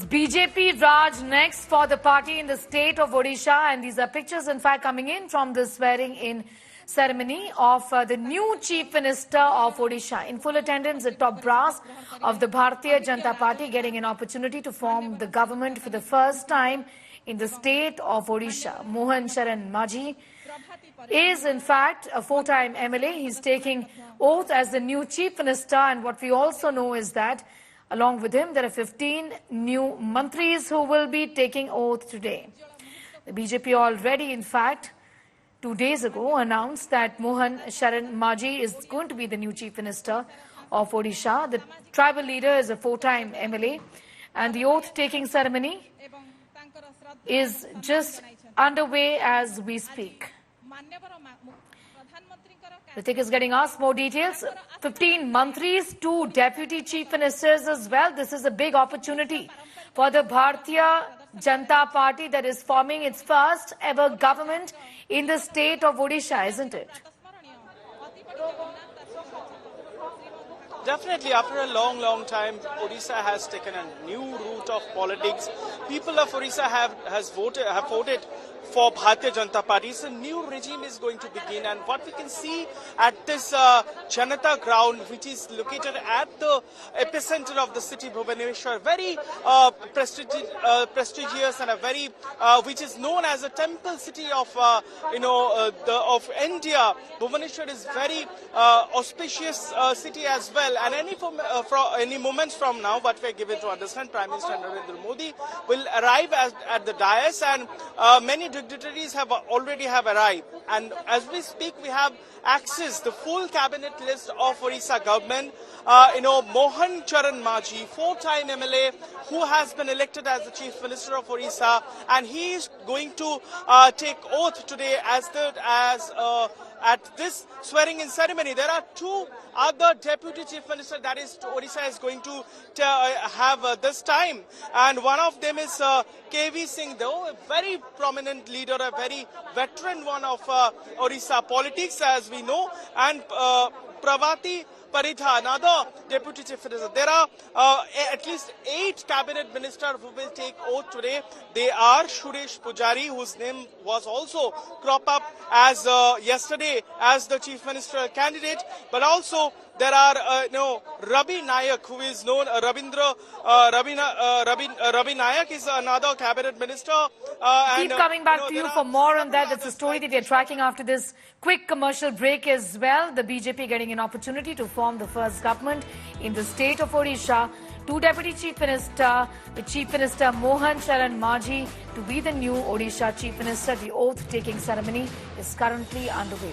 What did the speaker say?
BJP Raj next for the party in the state of Odisha, and these are pictures in fact coming in from the swearing-in ceremony of the new Chief Minister of Odisha. In full attendance, the top brass of the Bharatiya Janata Party getting an opportunity to form the government for the first time in the state of Odisha. Mohan Sharan Majhi is in fact a four-time MLA. He's taking oath as the new Chief Minister, and what we also know is that along with him, there are 15 new mantris who will be taking oath today. The BJP already, in fact, 2 days ago announced that Mohan Sharan Majhi is going to be the new Chief Minister of Odisha. The tribal leader is a four-time MLA, and the oath-taking ceremony is just underway as we speak. Ritik is getting us more details. 15 mantris, 2 deputy chief ministers as well. This is a big opportunity for the Bharatiya Janata Party that is forming its first ever government in the state of Odisha, isn't it? Definitely, after a long time, Odisha has taken a new route of politics. People of Odisha have voted for Bharatiya Janata Party. So a new regime is going to begin, and what we can see at this Janata ground, which is located at the epicenter of the city, Bhubaneswar, very prestigious and a very which is known as a temple city of of India. Bhubaneswar is very auspicious city as well, and any moments from now, what we are given to understand, Prime Minister Narendra Modi will arrive at the dais, and many dignitaries already have arrived. And as we speak, we have accessed the full cabinet list of Odisha government. Mohan Sharan Majhi, four-time MLA, who has been elected as the Chief Minister of Odisha, and he is going to take oath today at this swearing-in ceremony. There are 2 other deputy chief ministers that is Odisha is going to have this time, and one of them is KV Singh, though a very prominent leader, a very veteran one of Odisha politics, as we know, and Pravati Paritha, another deputy chief minister. There are at least 8 cabinet ministers who will take oath today. They are Suresh Pujari, whose name was also cropped up as yesterday as the chief minister candidate, but also there are Rabi Nayak, who is known Rabi Nayak is another cabinet minister. Keep coming back to you for more on that. That's a story that we are tracking after this quick commercial break as well. The BJP getting an opportunity to form the first government in the state of Odisha. 2 deputy chief minister, the chief minister Mohan Sharan Majhi to be the new Odisha chief minister. The oath-taking ceremony is currently underway.